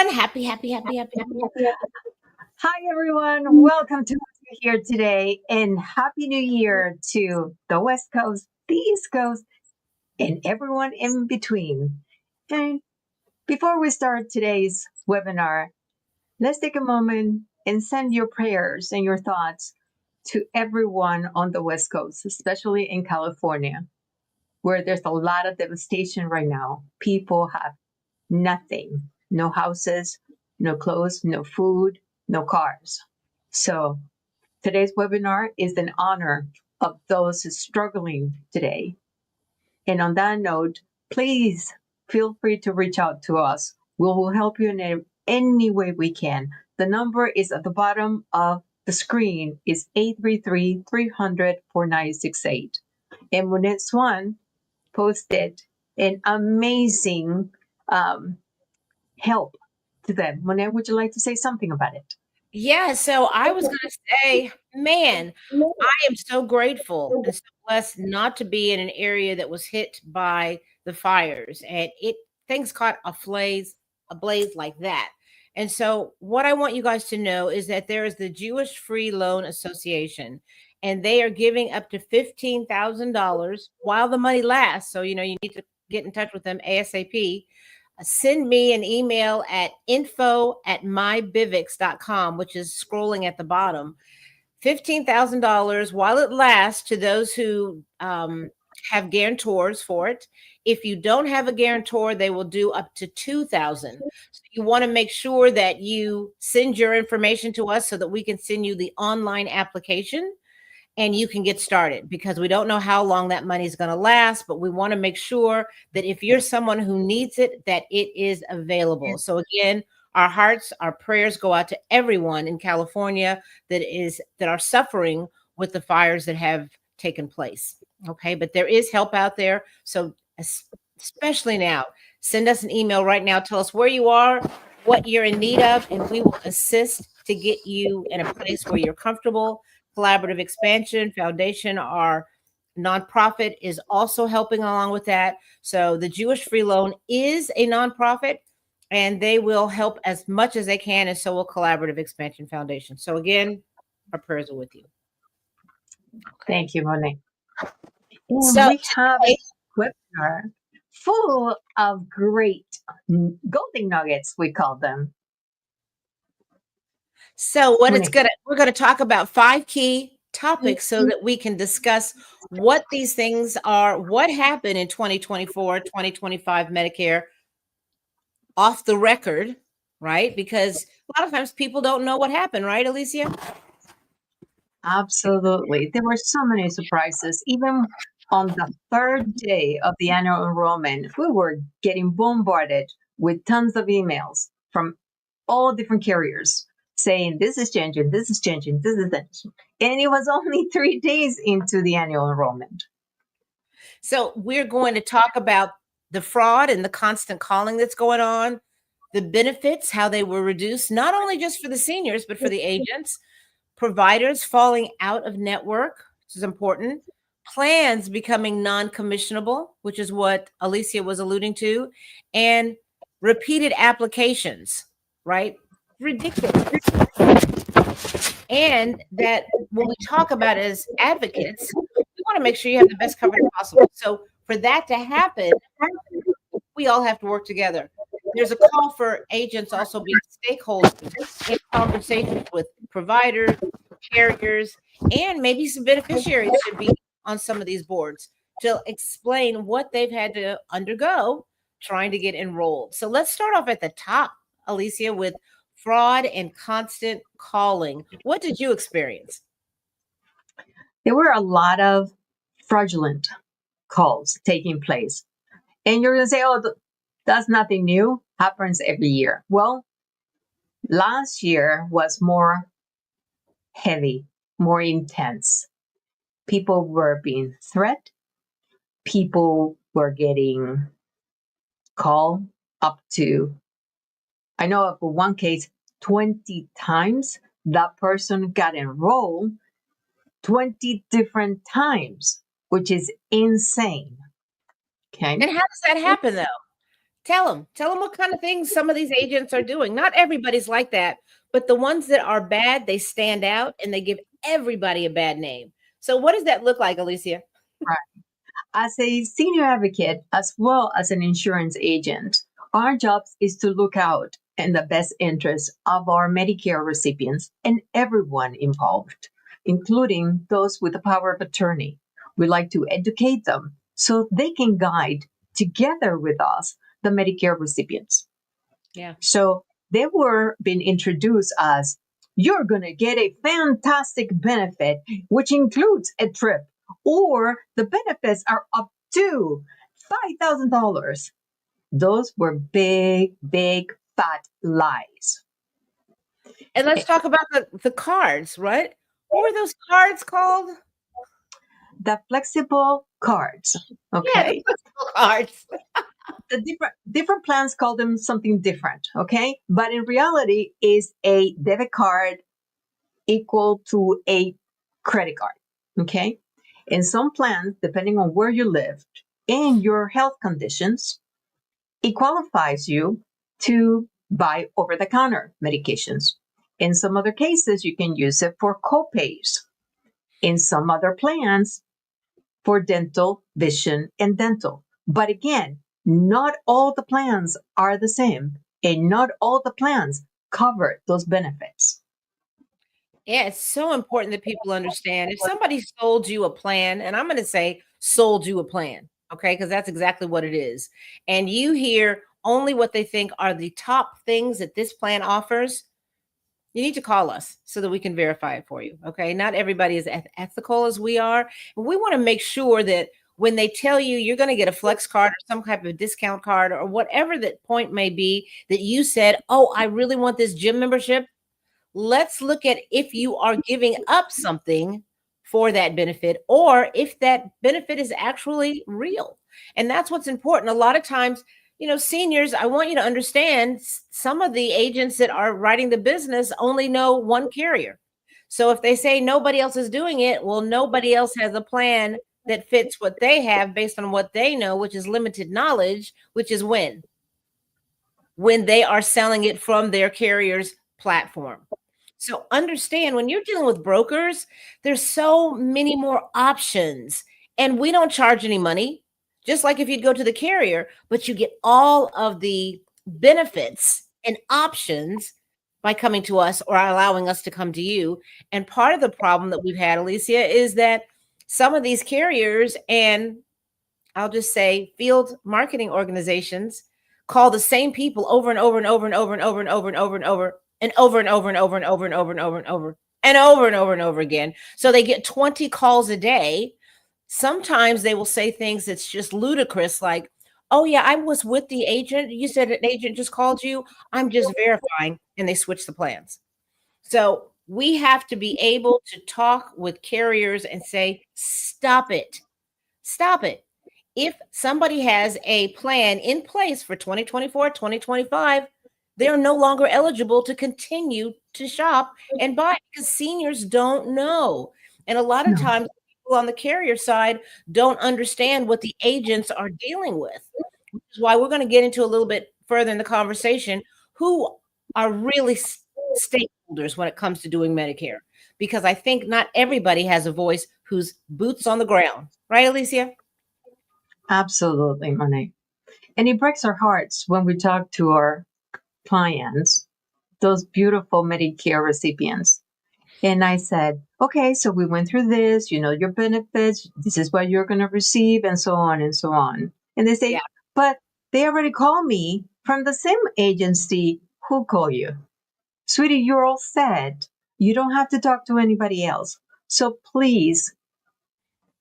everyone. Happy. Hi, everyone. Welcome to here today, and Happy New Year to the West Coast, the East Coast, and everyone in between. And before we start today's webinar, let's take a moment and send your prayers and your thoughts to everyone on the West Coast, especially in California, where there's a lot of devastation right now. People have nothing, no houses, no clothes, no food, no cars. So today's webinar is in honor of those struggling today. And on that note, please feel free to reach out to us. We will help you in any way we can. The number is at the bottom of the screen is 833-300-4968. And Monet Swan posted an amazing help to them. Monet, would you like to say something about it? Yeah, so I was going to say, man, I am so grateful and so blessed not to be in an area that was hit by the fires, and things caught a blaze like that. And so what I want you guys to know is that there is the Jewish Free Loan Association, and they are giving up to $15,000 while the money lasts. So, you need to get in touch with them ASAP. Send me an email at info@mybivx.com, which is scrolling at the bottom. $15,000 while it lasts to those who have guarantors for it. If you don't have a guarantor, they will do up to $2,000. So you want to make sure that you send your information to us so that we can send you the online application and you can get started, because we don't know how long that money is going to last, but we want to make sure that if you're someone who needs it, that it is available. So again, our hearts, our prayers go out to everyone in California that are suffering with the fires that have taken place. Okay, but there is help out there. So especially now, send us an email right now. Tell us where you are, what you're in need of, and we will assist to get you in a place where you're comfortable. Collaborative Expansion Foundation, our nonprofit, is also helping along with that. So the Jewish Free Loan is a nonprofit, and they will help as much as they can, and so will Collaborative Expansion Foundation. So again, our prayers are with you. Thank you, Monet. So we have a webinar full of great golden nuggets, we call them. So we're gonna talk about 5 key topics so that we can discuss what these things are, what happened in 2024, 2025 Medicare off the record, right? Because a lot of times people don't know what happened, right, Alicia? Absolutely. There were so many surprises. Even on the third day of the annual enrollment, we were getting bombarded with tons of emails from all different carriers saying, this is changing, this is changing, this is changing. And it was only 3 days into the annual enrollment. So we're going to talk about the fraud and the constant calling that's going on, the benefits, how they were reduced, not only just for the seniors, but for the agents, providers falling out of network, which is important, plans becoming non-commissionable, which is what Alicia was alluding to, and repeated applications, right? Ridiculous. And that when we talk about as advocates, we want to make sure you have the best coverage possible. So for that to happen, we all have to work together. There's a call for agents also being stakeholders in conversations with providers, carriers, and maybe some beneficiaries should be on some of these boards to explain what they've had to undergo trying to get enrolled. So let's start off at the top, Alicia, with fraud and constant calling. What did you experience? There were a lot of fraudulent calls taking place. And you're going to say, oh, that's nothing new, happens every year. Well, last year was more heavy, more intense. People were being threatened. People were getting called up to, I know of one case, 20 times that person got enrolled 20 different times, which is insane. Okay. And how does that happen, though? Tell them what kind of things some of these agents are doing. Not everybody's like that, but the ones that are bad, they stand out and they give everybody a bad name. So what does that look like, Alicia? Right. As a senior advocate, as well as an insurance agent, our job is to look out in the best interest of our Medicare recipients and everyone involved, including those with the power of attorney. We like to educate them so they can guide together with us the Medicare recipients. Yeah. So they were being introduced as you're going to get a fantastic benefit, which includes a trip, or the benefits are up to $5,000. Those were big, big, fat lies. And let's talk about the cards, right? What were those cards called? The flexible cards. Yeah, Okay. the flexible cards. The different plans call them something different. Okay. But in reality, is a debit card equal to a credit card. Okay. In some plans, depending on where you lived and your health conditions, it qualifies you to buy over the counter medications. In some other cases, you can use it for copays. In some other plans, for dental, vision, and dental. But again, not all the plans are the same, and not all the plans cover those benefits. Yeah, it's so important that people understand. If somebody sold you a plan, and I'm going to say sold you a plan, okay, because that's exactly what it is, and you hear only what they think are the top things that this plan offers, you need to call us so that we can verify it for you. Okay. Not everybody is ethical as we are. And we want to make sure that when they tell you you're going to get a flex card or some type of discount card or whatever that point may be, that you said, oh, I really want this gym membership. Let's look at if you are giving up something for that benefit or if that benefit is actually real. And that's what's important. A lot of times, seniors, I want you to understand some of the agents that are writing the business only know one carrier. So if they say nobody else is doing it, well, nobody else has a plan that fits what they have based on what they know, which is limited knowledge, which is when they are selling it from their carrier's platform. So understand when you're dealing with brokers, there's so many more options and we don't charge any money, just like if you'd go to the carrier, but you get all of the benefits and options by coming to us or allowing us to come to you. And part of the problem that we've had, Alicia, is that some of these carriers and I'll just say field marketing organizations call the same people over and over and over and over and over and over and over and over and over and over and over and over and over and over and over and over and over and over again. So they get 20 calls a day. Sometimes they will say things that's just ludicrous, like, oh yeah, I was with the agent. You said an agent just called you. I'm just verifying. And they switch the plans. So we have to be able to talk with carriers and say, stop it. Stop it. If somebody has a plan in place for 2024, 2025, they're no longer eligible to continue to shop and buy because seniors don't know. And a lot of No. times, people on the carrier side don't understand what the agents are dealing with, which is why we're going to get into a little bit further in the conversation who are really stakeholders when it comes to doing Medicare. Because I think not everybody has a voice who's boots on the ground. Right, Alicia? Absolutely, Monet. And it breaks our hearts when we talk to our clients, those beautiful Medicare recipients. And I said, okay, so we went through this, your benefits, this is what you're going to receive, and so on and so on. And they say, Yeah. but they already called me from the same agency who called you. Sweetie, you're all set. You don't have to talk to anybody else. So please,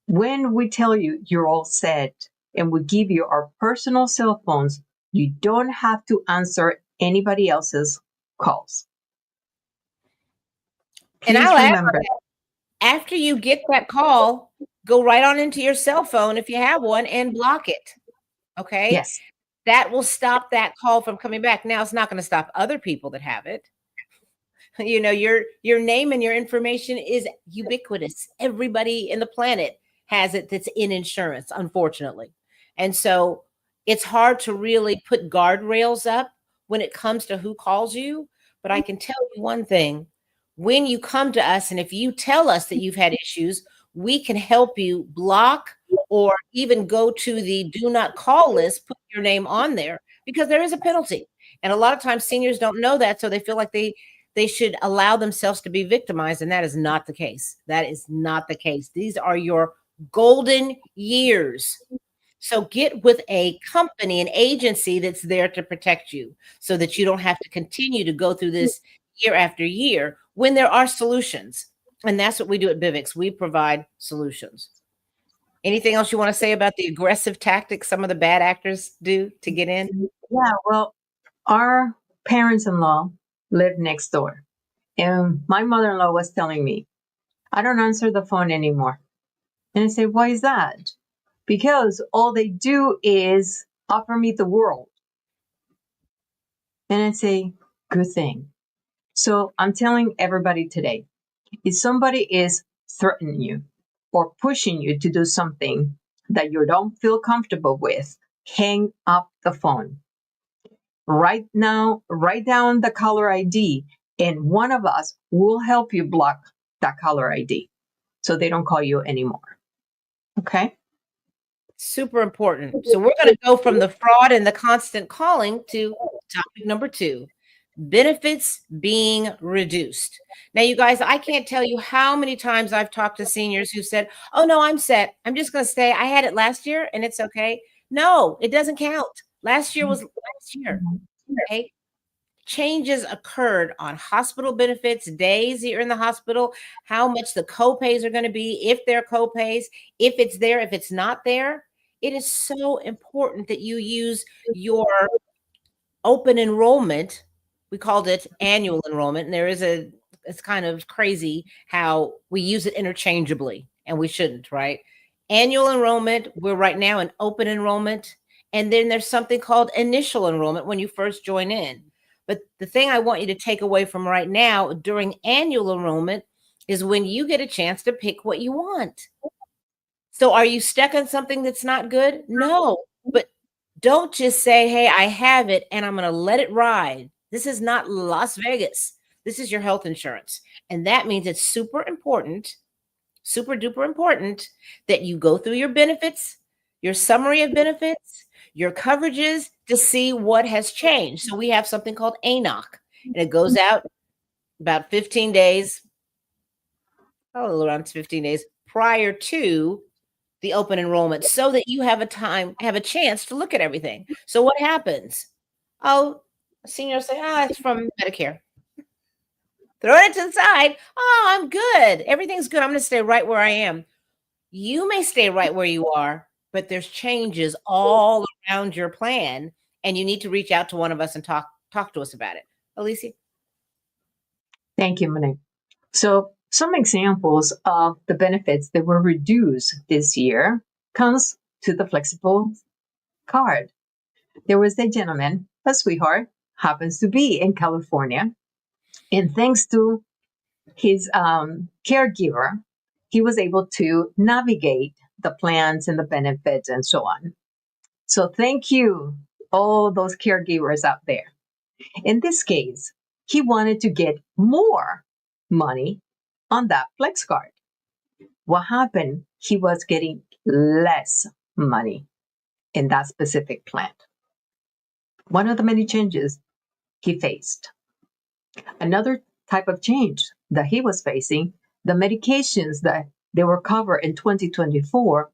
when we tell you you're all set and we give you our personal cell phones, you don't have to answer anybody else's calls. And Please I'll add remember. after you get that call, go right on into your cell phone if you have one and block it. Okay. Yes. That will stop that call from coming back. Now it's not going to stop other people that have it. Your name and your information is ubiquitous. Everybody in the planet has it that's in insurance, unfortunately. And so It's hard to really put guardrails up when it comes to who calls you. But I can tell you one thing, when you come to us and if you tell us that you've had issues, we can help you block or even go to the do not call list, put your name on there because there is a penalty. And a lot of times seniors don't know that, so they feel like they should allow themselves to be victimized, and that is not the case. That is not the case. These are your golden years. So get with a company, an agency that's there to protect you so that you don't have to continue to go through this year after year when there are solutions. And that's what we do at BIVX. We provide solutions. Anything else you want to say about the aggressive tactics some of the bad actors do to get in? Yeah, well, our parents-in-law live next door. And my mother-in-law was telling me, I don't answer the phone anymore. And I say, why is that? Because all they do is offer me the world. And I say, good thing. So I'm telling everybody today, if somebody is threatening you or pushing you to do something that you don't feel comfortable with, hang up the phone. Right now, write down the caller ID, and one of us will help you block that caller ID so they don't call you anymore. Okay? Super important. So we're going to go from the fraud and the constant calling to topic number 2, benefits being reduced. Now, you guys, I can't tell you how many times I've talked to seniors who said, oh, no, I'm set. I'm just going to stay. I had it last year and it's okay. No, it doesn't count. Last year was last year. Okay. Changes occurred on hospital benefits, days you're in the hospital, how much the copays are going to be, if they're copays, if it's there, if it's not there. It is so important that you use your open enrollment. We called it annual enrollment. And it's kind of crazy how we use it interchangeably and we shouldn't, right? Annual enrollment, we're right now in open enrollment. And then there's something called initial enrollment when you first join in. But the thing I want you to take away from right now during annual enrollment is when you get a chance to pick what you want. So are you stuck on something that's not good? No, but don't just say, hey, I have it and I'm going to let it ride. This is not Las Vegas. This is your health insurance. And that means it's super important, super duper important that you go through your benefits, your summary of benefits, your coverages to see what has changed. So we have something called ANOC, and it goes out about 15 days, around 15 days prior to the open enrollment so that you have a chance to look at everything. So what happens? Oh, seniors say, it's from Medicare. Throw it to the side. Oh, I'm good. Everything's good. I'm going to stay right where I am. You may stay right where you are, but there's changes all around your plan, and you need to reach out to one of us and talk to us about it. Alicia? Thank you, Monet. So some examples of the benefits that were reduced this year comes to the flexible card. There was a gentleman, a sweetheart, happens to be in California, and thanks to his caregiver, he was able to navigate the plans and the benefits and so on. So thank you, all those caregivers out there. In this case, he wanted to get more money on that flex card. What happened? He was getting less money in that specific plan. One of the many changes he faced. Another type of change that he was facing, the medications that they were covered in 2024,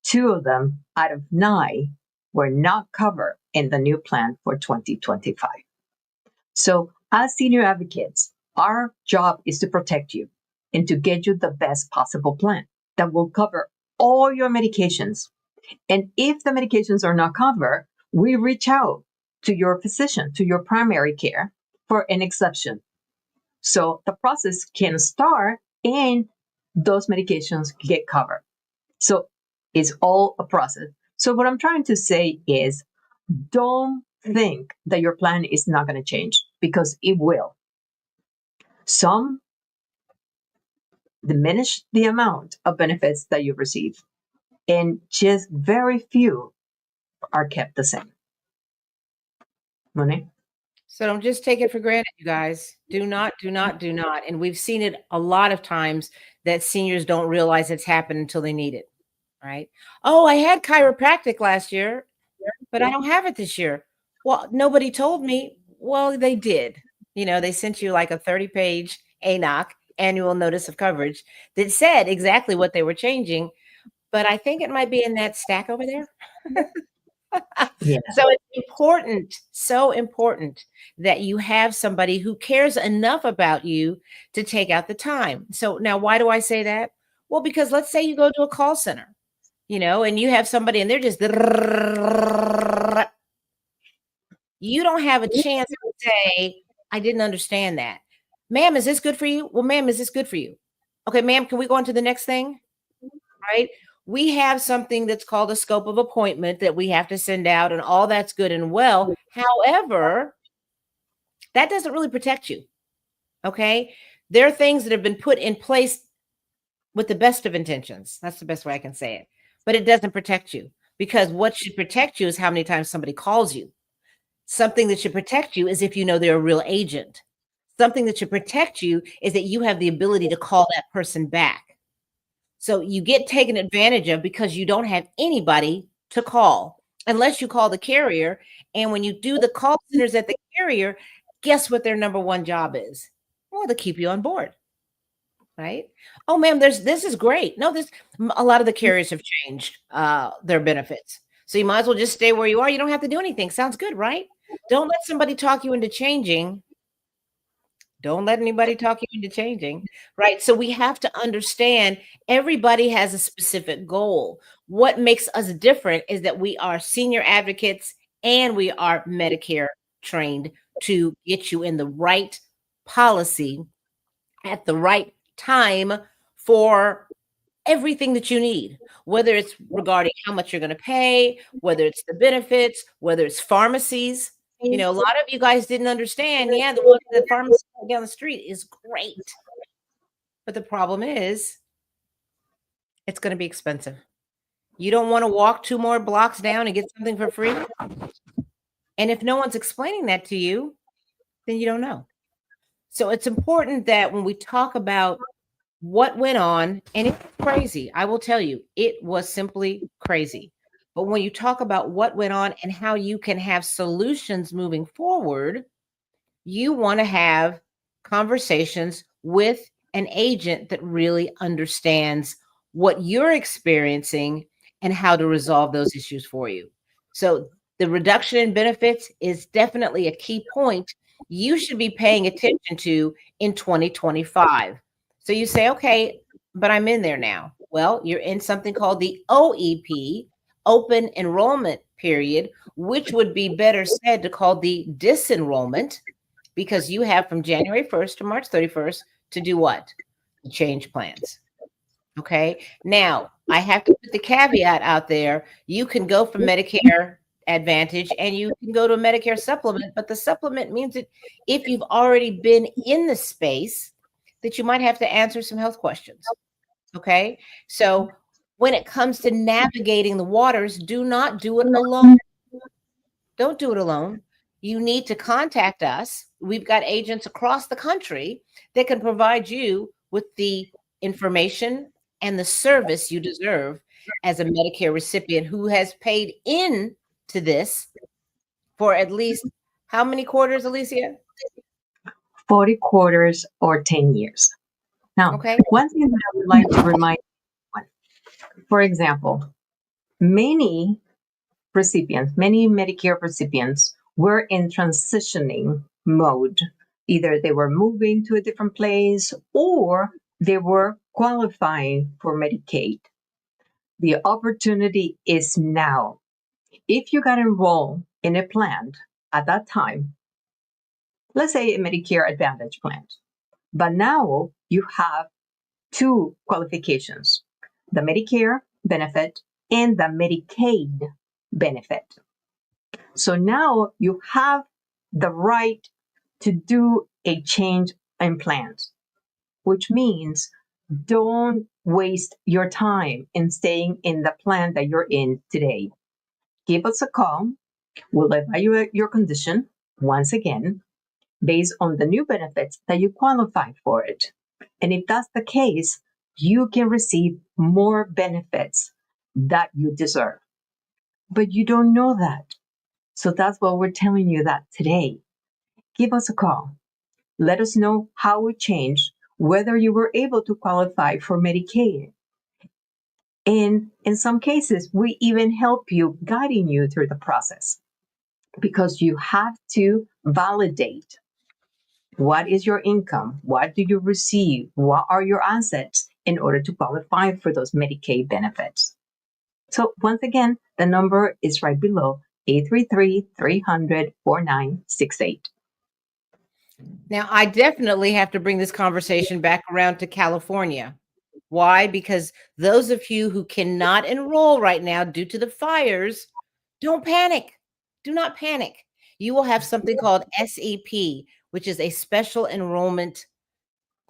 2 of them out of 9 were not covered in the new plan for 2025. So as senior advocates, our job is to protect you and to get you the best possible plan that will cover all your medications. And if the medications are not covered, we reach out to your physician, to your primary care for an exception. So the process can start and those medications get covered. So it's all a process. So what I'm trying to say is don't think that your plan is not going to change because it will. Some diminish the amount of benefits that you receive, and just very few are kept the same. Monet? So don't just take it for granted, you guys. Do not, do not, do not. And we've seen it a lot of times that seniors don't realize it's happened until they need it, right? Oh, I had chiropractic last year, but I don't have it this year. Well, nobody told me. Well, they did. They sent you like a 30-page ANOC, annual notice of coverage, that said exactly what they were changing. But I think it might be in that stack over there. Yeah. So it's so important that you have somebody who cares enough about you to take out the time. So now, why do I say that? Well, because let's say you go to a call center, and you have somebody and they're just, you don't have a chance to say, I didn't understand that. Ma'am, is this good for you? Well, ma'am, is this good for you? Okay, ma'am, can we go on to the next thing? Right? We have something that's called a scope of appointment that we have to send out, and all that's good and well. However, that doesn't really protect you. Okay? There are things that have been put in place with the best of intentions. That's the best way I can say it. But it doesn't protect you, because what should protect you is how many times somebody calls you. Something that should protect you is if you know they're a real agent. Something that should protect you is that you have the ability to call that person back. So you get taken advantage of because you don't have anybody to call unless you call the carrier. And when you do the call centers at the carrier, guess what their number one job is? Well, to keep you on board. Right? Oh, ma'am, this is great. No, a lot of the carriers have changed their benefits. So you might as well just stay where you are. You don't have to do anything. Sounds good, right? Don't let somebody talk you into changing. Don't let anybody talk you into changing, right? So we have to understand everybody has a specific goal. What makes us different is that we are senior advocates and we are Medicare trained to get you in the right policy at the right time for everything that you need, whether it's regarding how much you're going to pay, whether it's the benefits, whether it's pharmacies. A lot of you guys didn't understand. Yeah, the pharmacy down the street is great. But the problem is it's going to be expensive. You don't want to walk 2 more blocks down and get something for free. And if no one's explaining that to you, then you don't know. So it's important that when we talk about what went on, and it's crazy, I will tell you, it was simply crazy. But when you talk about what went on and how you can have solutions moving forward, you want to have conversations with an agent that really understands what you're experiencing and how to resolve those issues for you. So the reduction in benefits is definitely a key point you should be paying attention to in 2025. So you say, okay, but I'm in there now. Well, you're in something called the OEP, Open Enrollment Period, which would be better said to call the disenrollment, because you have from January 1st to March 31st to do what? Change plans. Okay. Now, I have to put the caveat out there. You can go from Medicare Advantage and you can go to a Medicare supplement, but the supplement means that if you've already been in the space, that you might have to answer some health questions. Okay. So when it comes to navigating the waters, do not do it alone. Don't do it alone. You need to contact us. We've got agents across the country that can provide you with the information and the service you deserve as a Medicare recipient who has paid in to this for at least how many quarters, Alicia? 40 quarters or 10 years. Now, Okay. one thing that I would like to remind everyone, for example, many Medicare recipients were in transitioning mode. Either they were moving to a different place or they were qualifying for Medicaid. The opportunity is now. If you got enrolled in a plan at that time, let's say a Medicare Advantage plan, but now you have 2 qualifications, the Medicare benefit and the Medicaid benefit. So now you have the right to do a change in plans, which means don't waste your time in staying in the plan that you're in today. give us a call. We'll evaluate your condition once again based on the new benefits that you qualify for it. And if that's the case, you can receive more benefits that you deserve. But you don't know that. So that's what we're telling you that today. Give us a call. Let us know how it changed, whether you were able to qualify for Medicaid. And in some cases, we even help you, guiding you through the process, because you have to validate what is your income, what do you receive, what are your assets in order to qualify for those Medicaid benefits. So once again, the number is right below, 833-300-4968. Now, I definitely have to bring this conversation back around to California. Why? Because those of you who cannot enroll right now due to the fires, don't panic. Do not panic. You will have something called SEP, which is a special enrollment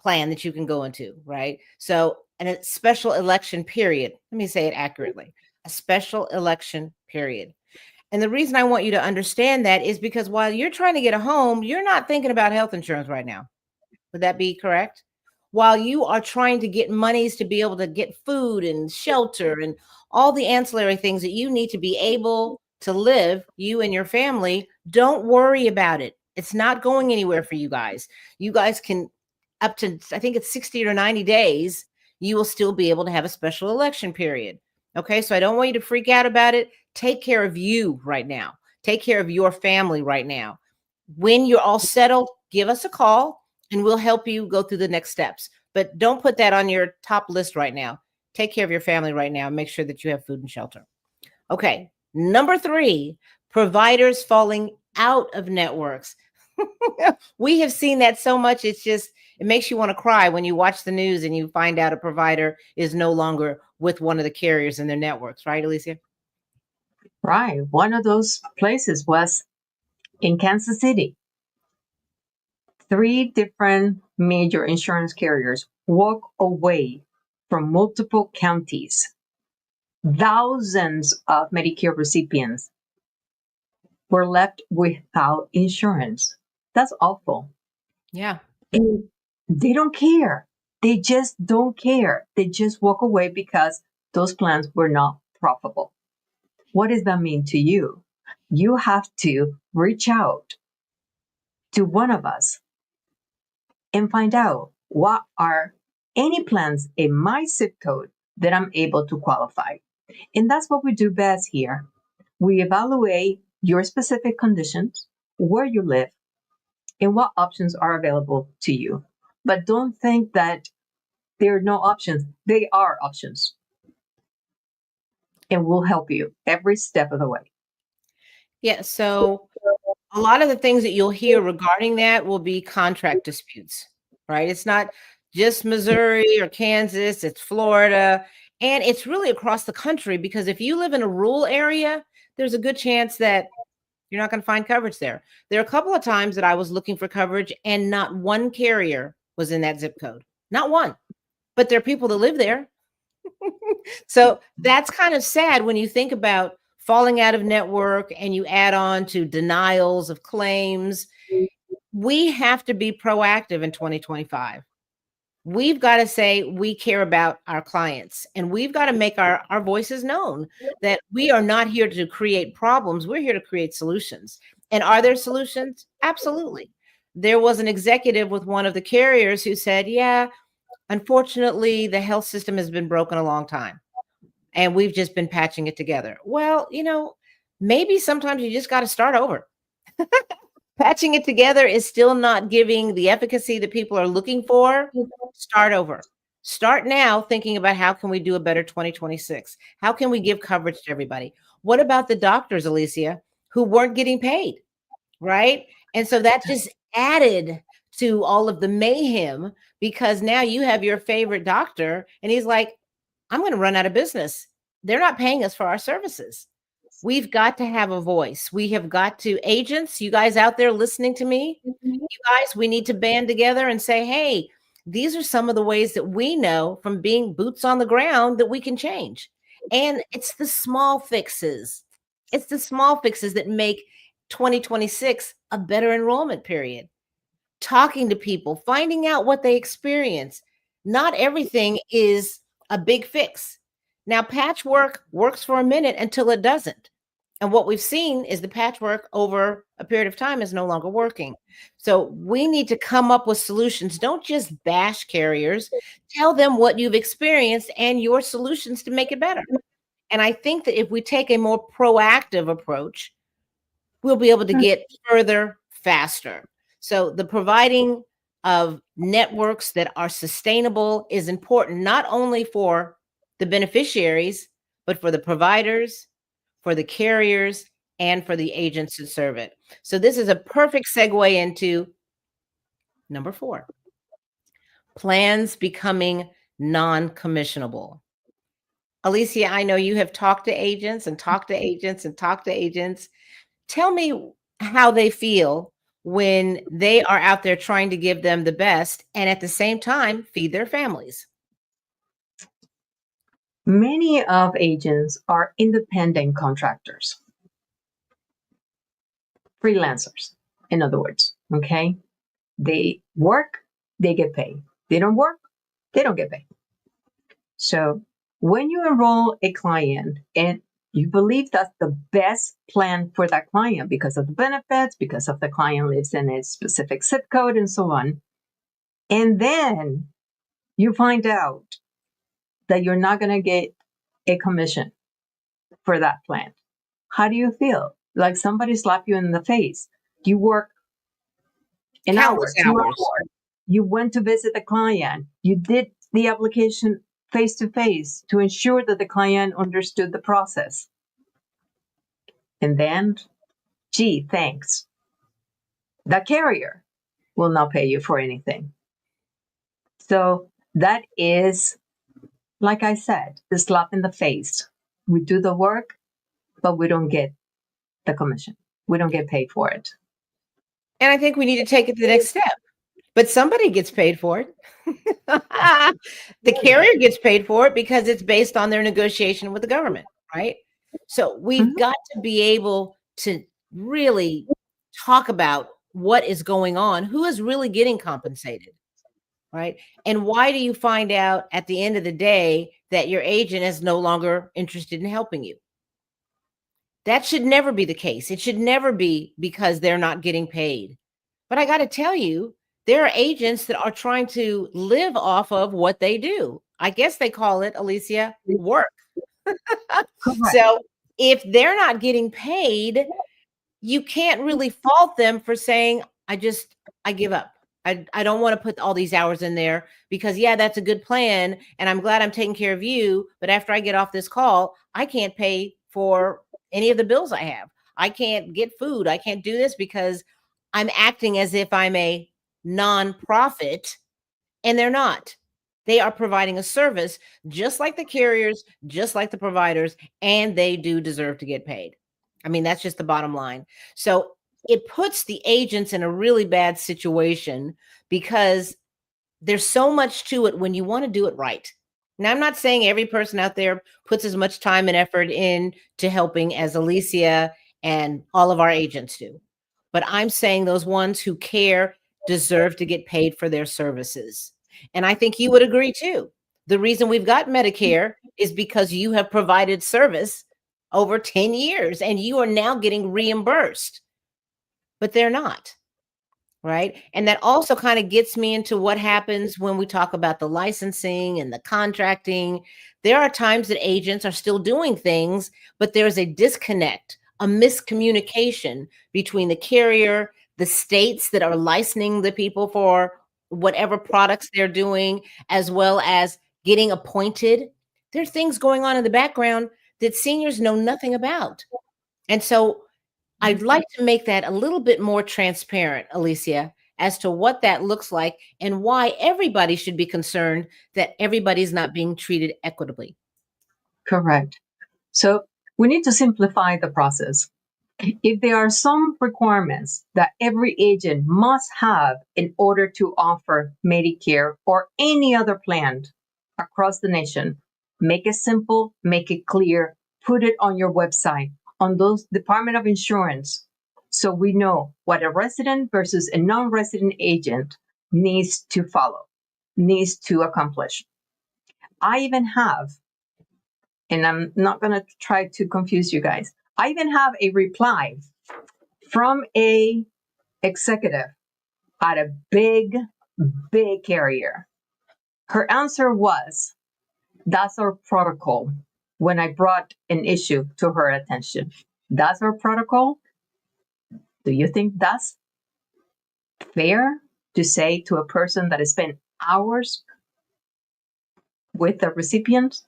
plan that you can go into, right? So, and a special election period. Let me say it accurately. A special election period. And the reason I want you to understand that is because while you're trying to get a home, you're not thinking about health insurance right now. Would that be correct? While you are trying to get monies to be able to get food and shelter and all the ancillary things that you need to be able to live, you and your family, don't worry about it. It's not going anywhere for you guys. You guys can, up to, I think it's 60 or 90 days, you will still be able to have a special election period. Okay, so I don't want you to freak out about it. Take care of you right now. Take care of your family right now. When you're all settled, give us a call and we'll help you go through the next steps. But don't put that on your top list right now. Take care of your family right now. Make sure that you have food and shelter. Okay. Number 3, providers falling out of networks. We have seen that so much. It's just, it makes you want to cry when you watch the news and you find out a provider is no longer with one of the carriers in their networks, right, Alicia? Right. One of those places was in Kansas City. 3 different major insurance carriers walk away from multiple counties. Thousands of Medicare recipients were left without insurance. That's awful. Yeah. And they don't care. They just don't care. They just walk away because those plans were not profitable. What does that mean to you? You have to reach out to one of us and find out what are any plans in my zip code that I'm able to qualify. And that's what we do best here. We evaluate your specific conditions, where you live, and what options are available to you. But don't think that there are no options. They are options. And we'll help you every step of the way. Yeah. So a lot of the things that you'll hear regarding that will be contract disputes, right? It's not just Missouri or Kansas, it's Florida, and it's really across the country because if you live in a rural area, there's a good chance that you're not going to find coverage there. There are a couple of times that I was looking for coverage and not one carrier was in that zip code. Not one. But there are people that live there. So that's kind of sad when you think about falling out of network and you add on to denials of claims. We have to be proactive in 2025. We've got to say we care about our clients and we've got to make our voices known that we are not here to create problems. We're here to create solutions. And are there solutions? Absolutely. There was an executive with one of the carriers who said, yeah, unfortunately, the health system has been broken a long time and we've just been patching it together. Well, maybe sometimes you just got to start over. Patching it together is still not giving the efficacy that people are looking for. Start over. Start now thinking about how can we do a better 2026? How can we give coverage to everybody? What about the doctors, Alicia, who weren't getting paid, right? And so that just added to all of the mayhem because now you have your favorite doctor and he's like, I'm going to run out of business. They're not paying us for our services. We've got to have a voice. We have got to, agents, you guys out there listening to me, you guys, we need to band together and say, hey, these are some of the ways that we know from being boots on the ground that we can change. And it's the small fixes. It's the small fixes that make 2026 a better enrollment period. Talking to people, finding out what they experience. Not everything is a big fix. Now, patchwork works for a minute until it doesn't. And what we've seen is the patchwork over a period of time is no longer working. So we need to come up with solutions. Don't just bash carriers. Tell them what you've experienced and your solutions to make it better. And I think that if we take a more proactive approach, we'll be able to get further faster. So the providing of networks that are sustainable is important, not only for the beneficiaries, but for the providers, for the carriers, and for the agents who serve it. So this is a perfect segue into number 4, plans becoming non-commissionable. Alicia, I know you have talked to agents and talked to agents and talked to agents. Tell me how they feel when they are out there trying to give them the best and at the same time feed their families. Many of agents are independent contractors, freelancers, in other words, okay? They work, they get paid. They don't work, they don't get paid. So when you enroll a client and you believe that's the best plan for that client because of the benefits, because of the client lives in a specific zip code and so on, and then you find out that you're not going to get a commission for that plan, how do you feel? Like somebody slapped you in the face. You work an hour, 2 hours. You went to visit the client. You did the application face to face to ensure that the client understood the process. And then, gee, thanks. The carrier will not pay you for anything. So that is, like I said, the slap in the face. We do the work, but we don't get the commission. We don't get paid for it. And I think we need to take it to the next step. But somebody gets paid for it. The carrier gets paid for it because it's based on their negotiation with the government, right? So we've got to be able to really talk about what is going on, who is really getting compensated, right? And why do you find out at the end of the day that your agent is no longer interested in helping you? That should never be the case. It should never be because they're not getting paid. But I got to tell you, there are agents that are trying to live off of what they do. I guess they call it, Alicia, work. So if they're not getting paid, you can't really fault them for saying, I give up. I don't want to put all these hours in there because, yeah, that's a good plan. And I'm glad I'm taking care of you. But after I get off this call, I can't pay for any of the bills I have. I can't get food. I can't do this because I'm acting as if I'm a nonprofit, and they're not. They are providing a service just like the carriers, just like the providers, and they do deserve to get paid. I mean, that's just the bottom line. So it puts the agents in a really bad situation because there's so much to it when you want to do it right. Now, I'm not saying every person out there puts as much time and effort into helping as Alicia and all of our agents do. But I'm saying those ones who care deserve to get paid for their services. And I think you would agree too. The reason we've got Medicare is because you have provided service over 10 years and you are now getting reimbursed, but they're not. Right. And that also kind of gets me into what happens when we talk about the licensing and the contracting. There are times that agents are still doing things, but there's a disconnect, a miscommunication between the carrier, the states that are licensing the people for whatever products they're doing, as well as getting appointed. There are things going on in the background that seniors know nothing about. And so I'd like to make that a little bit more transparent, Alicia, as to what that looks like and why everybody should be concerned that everybody's not being treated equitably. Correct. So we need to simplify the process. If there are some requirements that every agent must have in order to offer Medicare or any other plan across the nation, make it simple, make it clear, put it on your website. on those Department of Insurance so we know what a resident versus a non-resident agent needs to follow, needs to accomplish. I even have, and I'm not going to try to confuse you guys, I even have a reply from a executive at a big carrier. Her answer was, that's our protocol. When I brought an issue to her attention, that's our protocol. Do you think that's fair to say to a person that has spent hours with the recipient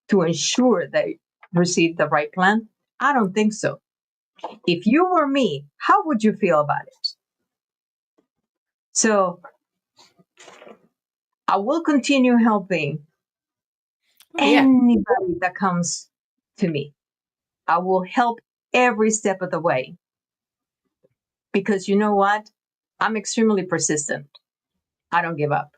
to ensure they receive the right plan? I don't think so. If you were me, how would you feel about it? So I will continue helping anybody that comes to me. I will help every step of the way. Because you know what? I'm extremely persistent. I don't give up.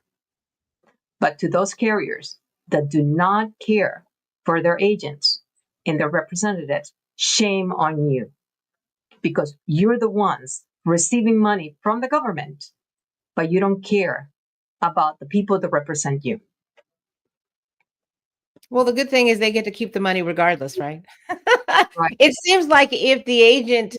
But to those carriers that do not care for their agents and their representatives, shame on you. Because you're the ones receiving money from the government, but you don't care about the people that represent you. Well, the good thing is they get to keep the money regardless, right? Right. It seems like if the agent,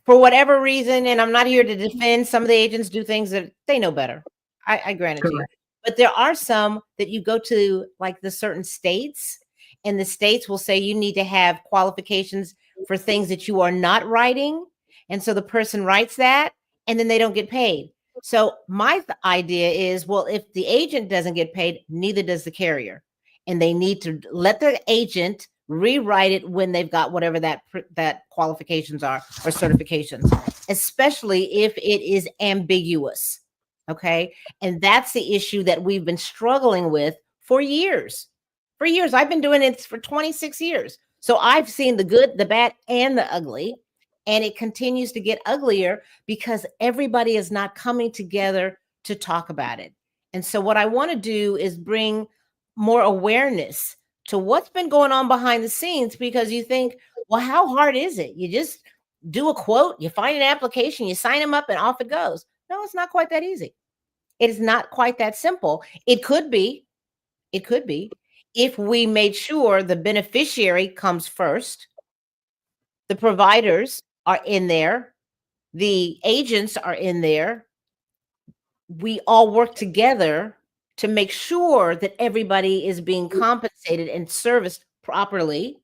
for whatever reason, and I'm not here to defend, some of the agents do things that they know better. I grant it to you. Correct. But there are some that you go to, like the certain states, and the states will say you need to have qualifications for things that you are not writing. And so the person writes that, and then they don't get paid. So my idea is, well, if the agent doesn't get paid, neither does the carrier. And they need to let the agent rewrite it when they've got whatever that qualifications are or certifications, especially if it is ambiguous. Okay. And that's the issue that we've been struggling with for years. For years. I've been doing it for 26 years. So I've seen the good, the bad, and the ugly. And it continues to get uglier because everybody is not coming together to talk about it. And so what I want to do is bring more awareness to what's been going on behind the scenes, because you think, well, how hard is it? You just do a quote, you find an application, you sign them up, and off it goes. No, it's not quite that easy. It is not quite that simple. It could be if we made sure the beneficiary comes first, the providers are in there, the agents are in there, we all work together to make sure that everybody is being compensated and serviced properly,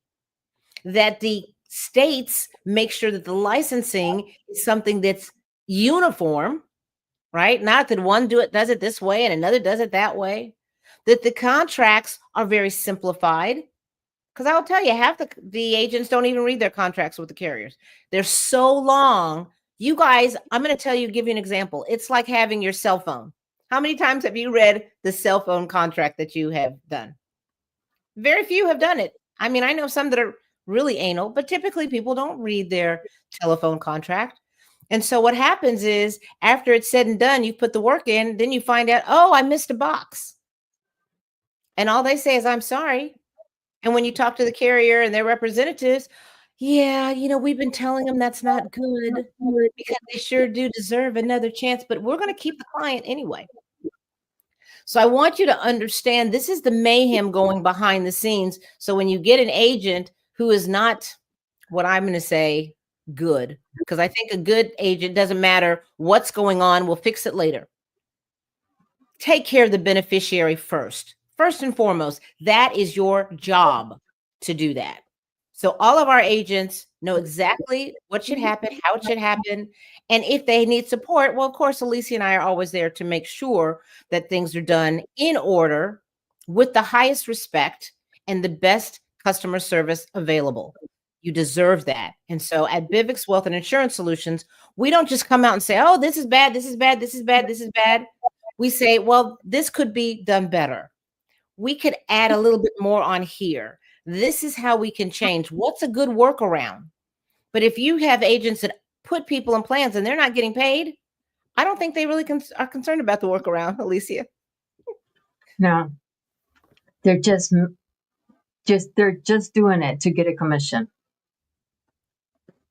that the states make sure that the licensing is something that's uniform, right? Not that one does it this way and another does it that way, that the contracts are very simplified. Because I'll tell you, half the agents don't even read their contracts with the carriers. They're so long. You guys, I'm going to give you an example. It's like having your cell phone. How many times have you read the cell phone contract that you have done? Very few have done it. I mean, I know some that are really anal, but typically people don't read their telephone contract. And so what happens is, after it's said and done, you put the work in, then you find out, oh, I missed a box. And all they say is, I'm sorry. And when you talk to the carrier and their representatives, yeah, we've been telling them that's not good because they sure do deserve another chance, but we're going to keep the client anyway. So I want you to understand, this is the mayhem going behind the scenes. So when you get an agent who is not, what I'm going to say, good, because I think a good agent, doesn't matter what's going on, we'll fix it later. Take care of the beneficiary first. First and foremost, that is your job to do that. So all of our agents know exactly what should happen, how it should happen. And if they need support, well, of course, Alicia and I are always there to make sure that things are done in order with the highest respect and the best customer service available. You deserve that. And so at BIVX Wealth and Insurance Solutions, we don't just come out and say, oh, this is bad, this is bad, this is bad, this is bad. We say, well, this could be done better. We could add a little bit more on here. This is how we can change. What's a good workaround? But if you have agents that put people in plans and they're not getting paid, I don't think they really are concerned about the workaround, Alicia. No, they're just doing it to get a commission.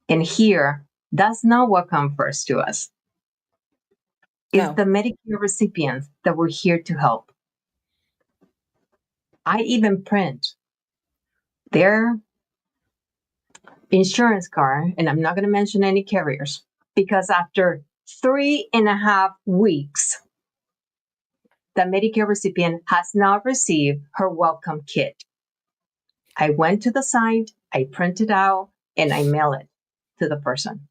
And here, that's not what comes first to us. It's No. the Medicare recipients that we're here to help. I even print their insurance card, and I'm not going to mention any carriers, because after 3.5 weeks, the Medicare recipient has not received her welcome kit. I went to the site, I print it out, and I mail it to the person.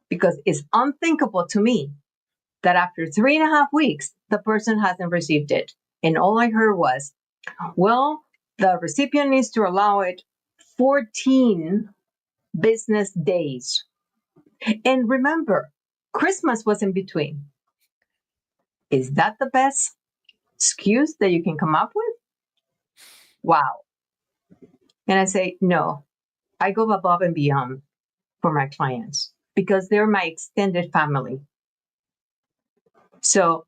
Because it's unthinkable to me that after 3.5 weeks, the person hasn't received it. And all I heard was, well, the recipient needs to allow it 14 business days. And remember, Christmas was in between. Is that the best excuse that you can come up with? Wow. And I say, no, I go above and beyond for my clients because they're my extended family. So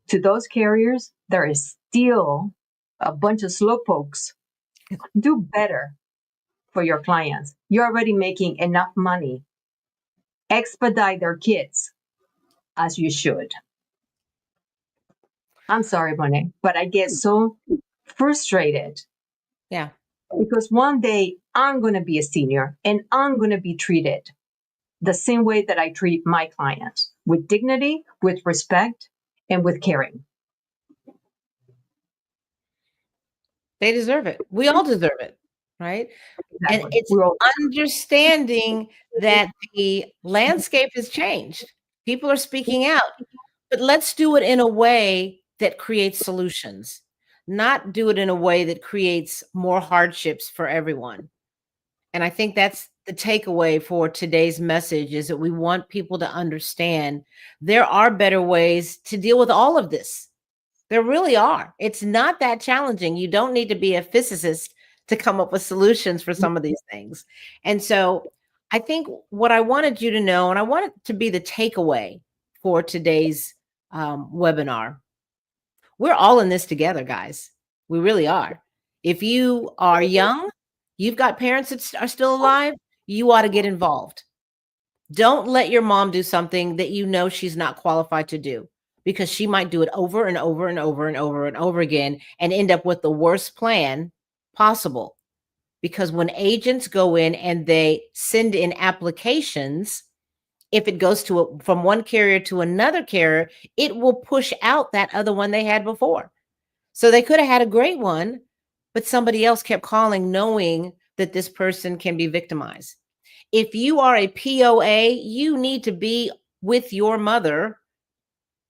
to those carriers, there is still a bunch of slowpokes. Do better for your clients. You're already making enough money. Expedite their kits as you should. I'm sorry, Monet, but I get so frustrated. Yeah. Because one day I'm going to be a senior and I'm going to be treated the same way that I treat my clients, with dignity, with respect, and with caring. They deserve it. We all deserve it, right? Exactly. And it's understanding that the landscape has changed. People are speaking out, but let's do it in a way that creates solutions, not do it in a way that creates more hardships for everyone. And I think that's the takeaway for today's message is that we want people to understand there are better ways to deal with all of this. There really are. It's not that challenging. You don't need to be a physicist to come up with solutions for some of these things. And so I think what I wanted you to know, and I want it to be the takeaway for today's webinar, we're all in this together, guys. We really are. If you are young, you've got parents that are still alive, you ought to get involved. Don't let your mom do something that you know she's not qualified to do because she might do it over and over and over and over and over again and end up with the worst plan possible. Because when agents go in and they send in applications, if it goes from one carrier to another carrier, it will push out that other one they had before. So they could have had a great one, but somebody else kept calling knowing that this person can be victimized. If you are a POA, you need to be with your mother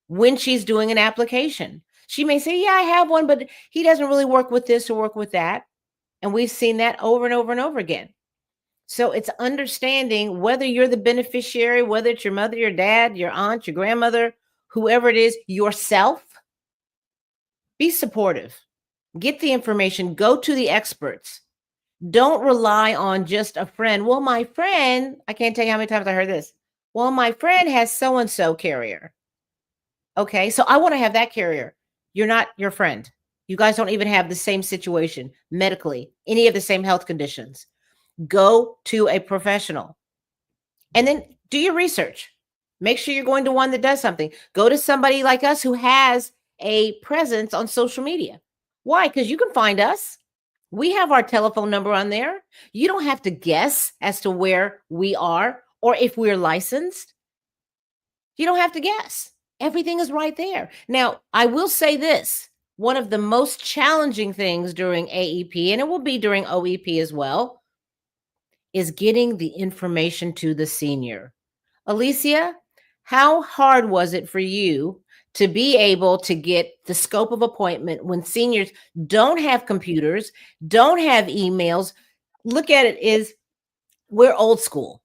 when she's doing an application. She may say, yeah, I have one, but he doesn't really work with this or work with that. And we've seen that over and over and over again. So it's understanding whether you're the beneficiary, whether it's your mother, your dad, your aunt, your grandmother, whoever it is, yourself, be supportive. Get the information, go to the experts. Don't rely on just a friend. Well, my friend, I can't tell you how many times I heard this. Well, my friend has so-and-so carrier. Okay, so I want to have that carrier. You're not your friend. You guys don't even have the same situation medically, any of the same health conditions. Go to a professional and then do your research. Make sure you're going to one that does something. Go to somebody like us who has a presence on social media. Why? Because you can find us. We have our telephone number on there. You don't have to guess as to where we are or if we're licensed. You don't have to guess. Everything is right there. Now, I will say this. One of the most challenging things during AEP, and it will be during OEP as well, is getting the information to the senior. Alicia, how hard was it for you to be able to get the scope of appointment when seniors don't have computers, don't have emails? Look at it is we're old school.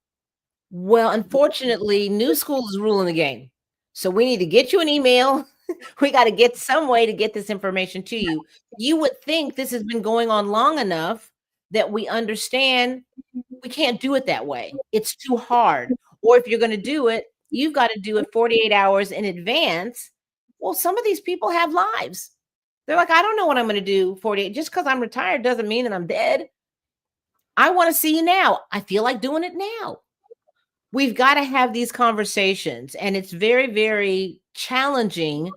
Well, unfortunately, new school is ruling the game. So we need to get you an email. We got to get some way to get this information to you. You would think this has been going on long enough that we understand we can't do it that way. It's too hard. Or if you're going to do it, you've got to do it 48 hours in advance. Well, some of these people have lives. They're like, I don't know what I'm going to do 48. Just because I'm retired doesn't mean that I'm dead. I want to see you now. I feel like doing it now. we've got to have these conversations, and it's very, very challenging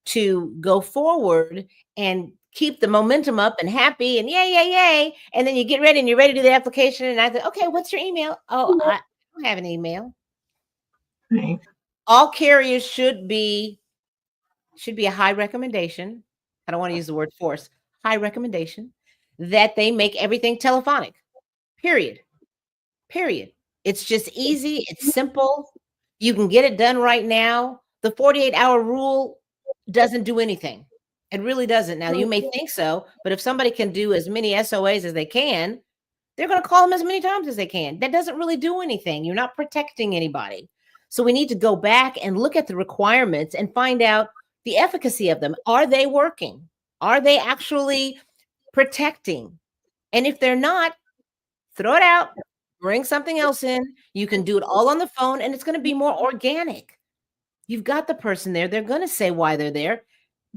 to go forward and keep the momentum up and happy and yay, yay, yay. And then you get ready and you're ready to do the application. And I said, okay, what's your email? Oh, I don't have an email. Right. All carriers should be a high recommendation. I don't want to use the word force, high recommendation that they make everything telephonic. Period. Period. It's just easy, it's simple. You can get it done right now. The 48-hour rule doesn't do anything. It really doesn't. Now, you may think so, but if somebody can do as many SOAs as they can, they're going to call them as many times as they can. That doesn't really do anything. You're not protecting anybody. So we need to go back and look at the requirements and find out the efficacy of them. Are they working? Are they actually protecting? And if they're not, throw it out, bring something else in. You can do it all on the phone, and it's going to be more organic. You've got the person there. They're going to say why they're there.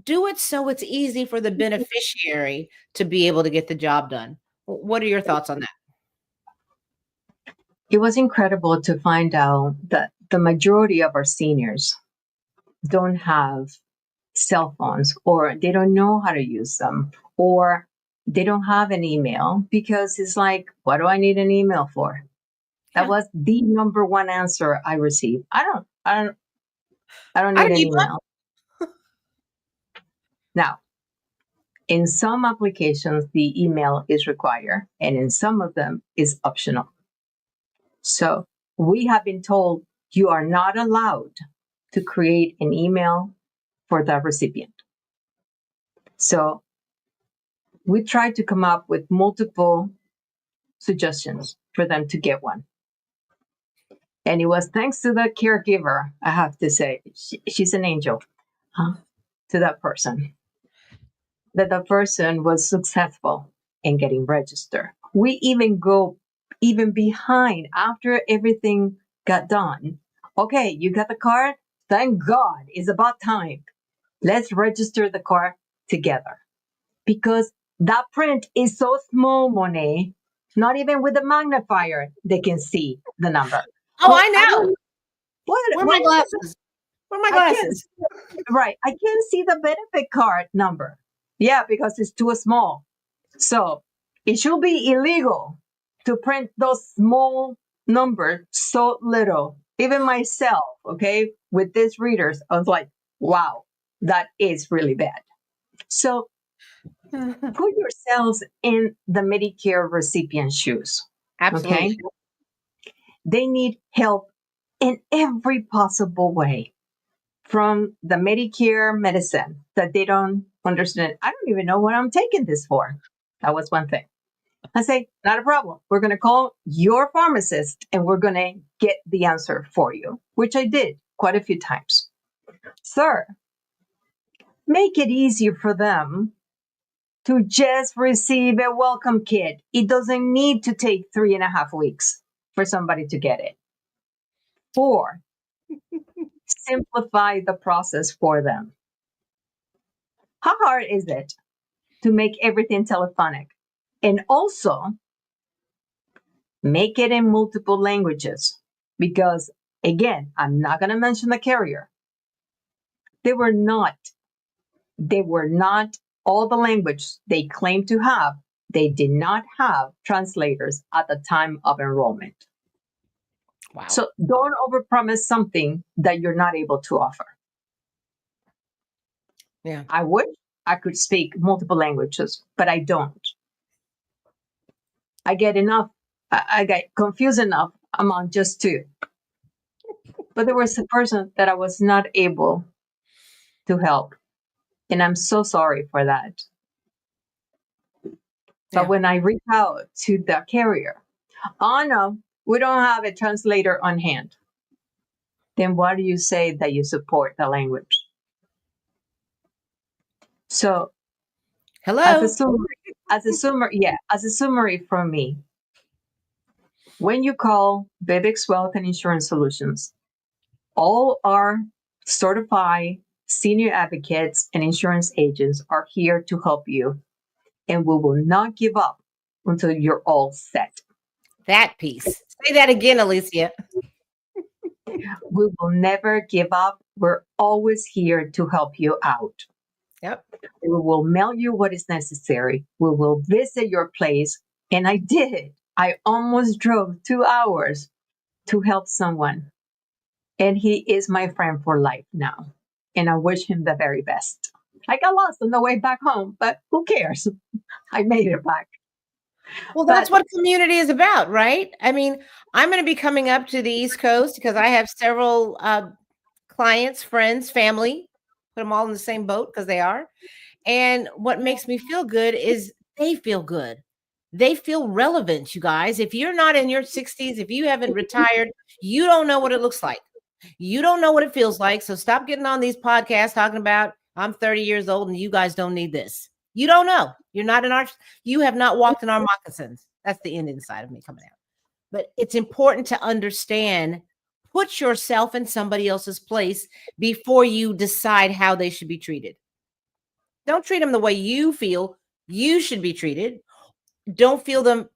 Do it so it's easy for the beneficiary to be able to get the job done. What are your thoughts on that? It was incredible to find out that the majority of our seniors don't have cell phones, or they don't know how to use them, or they don't have an email, because it's like, what do I need an email for? That was the number one answer I received. I don't need an email. Now, in some applications, the email is required, and in some of them is optional. So we have been told you are not allowed to create an email for the recipient. So we tried to come up with multiple suggestions for them to get one. And it was thanks to the caregiver, I have to say, she's an angel, to that person, that the person was successful in getting registered. We even go even behind after everything got done. Okay, you got the card? Thank God, it's about time. Let's register the card together. Because that print is so small, Monet, not even with the magnifier, they can see the number. Oh, I know. Where are my glasses? Where are my glasses? Right. I can't see the benefit card number. Yeah, because it's too small. So it should be illegal to print those small numbers so little. Even myself, okay, with these readers, I was like, wow, that is really bad. So put yourselves in the Medicare recipient shoes. Absolutely. Okay? They need help in every possible way. From the Medicare medicine that they don't understand. I don't even know what I'm taking this for. That was one thing. I say, not a problem. We're going to call your pharmacist and we're going to get the answer for you, which I did quite a few times. Sir, make it easier for them to just receive a welcome kit. It doesn't need to take 3.5 weeks for somebody to get it. 4, simplify the process for them. How hard is it to make everything telephonic? And also make it in multiple languages. Because again, I'm not going to mention the carrier. They were not all the language they claim to have. They did not have translators at the time of enrollment. Wow. So don't overpromise something that you're not able to offer. Yeah. I wish I could speak multiple languages, but I don't. I get confused enough among just 2. But there was a person that I was not able to help. And I'm so sorry for that. But when I reach out to the carrier, oh no, we don't have a translator on hand. Then why do you say that you support the language? So, hello. As a summary from me, when you call BIVX Wealth and Insurance Solutions, all our certified senior advocates and insurance agents are here to help you, and we will not give up until you're all set. That piece. Say that again, Alicia. We will never give up. We're always here to help you out. Yep. We will mail you what is necessary. We will visit your place. And I did. I almost drove 2 hours to help someone. And he is my friend for life now. And I wish him the very best. I got lost on the way back home, but who cares? I made it back. Well, that's what community is about, right? I mean, I'm going to be coming up to the East Coast because I have several clients, friends, family, put them all in the same boat because they are. And what makes me feel good is they feel good. They feel relevant, you guys. If you're not in your 60s, if you haven't retired, you don't know what it looks like. You don't know what it feels like. So stop getting on these podcasts talking about I'm 30 years old and you guys don't need this. You don't know. You're not in our, you have not walked in our moccasins. That's the Indian side of me coming out. But it's important to understand, put yourself in somebody else's place before you decide how they should be treated. Don't treat them the way you feel you should be treated. Don't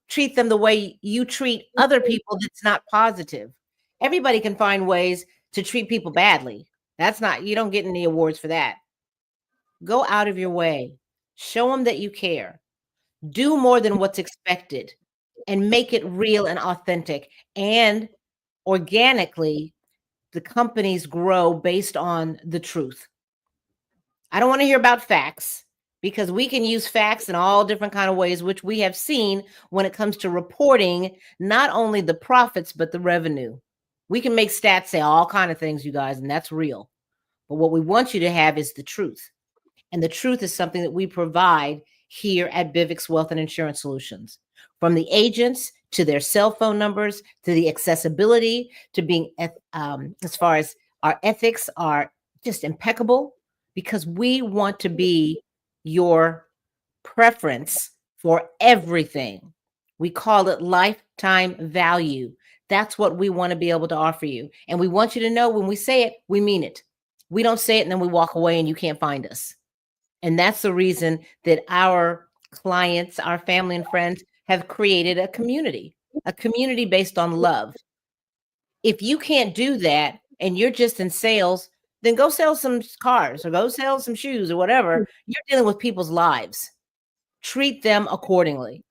treat them the way you treat other people that's not positive. Everybody can find ways to treat people badly. You don't get any awards for that. Go out of your way. Show them that you care. Do more than what's expected and make it real and authentic. And organically, the companies grow based on the truth. I don't want to hear about facts because we can use facts in all different kind of ways, which we have seen when it comes to reporting, not only the profits, but the revenue. We can make stats say all kind of things, you guys, and that's real. But what we want you to have is the truth. And the truth is something that we provide here at BIVX Wealth and Insurance Solutions. From the agents to their cell phone numbers, to the accessibility, to being, as far as our ethics are just impeccable, because we want to be your preference for everything. We call it lifetime value. That's what we want to be able to offer you. And we want you to know when we say it, we mean it. We don't say it and then we walk away and you can't find us. And that's the reason that our clients, our family and friends have created a community based on love. If you can't do that and you're just in sales, then go sell some cars or go sell some shoes or whatever. You're dealing with people's lives. Treat them accordingly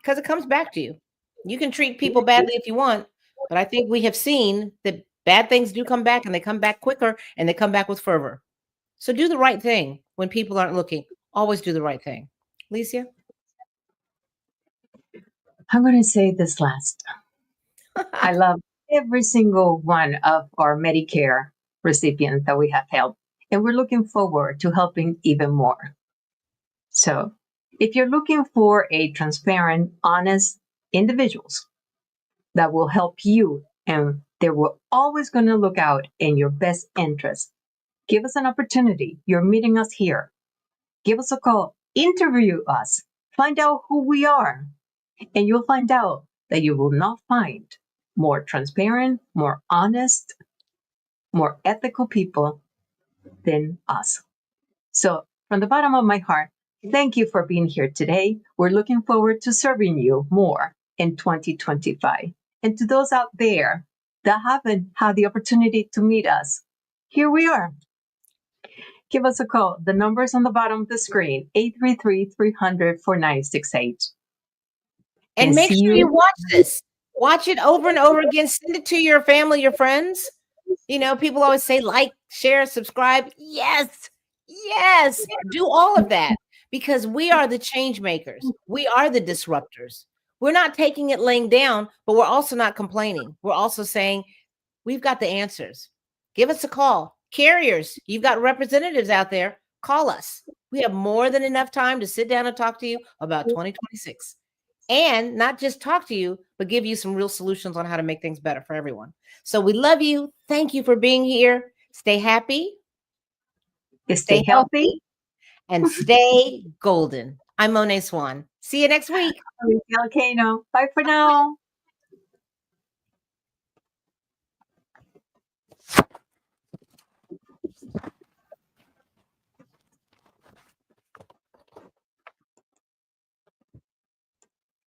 because it comes back to you. You can treat people badly if you want, but I think we have seen that bad things do come back and they come back quicker and they come back with fervor. So do the right thing when people aren't looking. Always do the right thing. Licia? I'm going to say this last. I love every single one of our Medicare recipients that we have helped, and we're looking forward to helping even more. So if you're looking for a transparent, honest individuals that will help you and they will always going to look out in your best interest, give us an opportunity. You're meeting us here. Give us a call. Interview us. Find out who we are. And you'll find out that you will not find more transparent, more honest, more ethical people than us. So from the bottom of my heart, thank you for being here today. We're looking forward to serving you more in 2025. And to those out there that haven't had the opportunity to meet us, here we are. Give us a call. The number is on the bottom of the screen, 833-300-4968. And make sure you watch this. Watch it over and over again. Send it to your family, your friends. You know, people always say like, share, subscribe. Yes. Yes. Do all of that because we are the change makers. We are the disruptors. We're not taking it laying down, but we're also not complaining. We're also saying we've got the answers. Give us a call. Carriers, you've got representatives out there. Call us. We have more than enough time to sit down and talk to you about 2026. And not just talk to you, but give you some real solutions on how to make things better for everyone. So we love you. Thank you for being here. Stay happy. Stay healthy. And stay golden. I'm Monet Swan. See you next week. Volcano. Bye for now.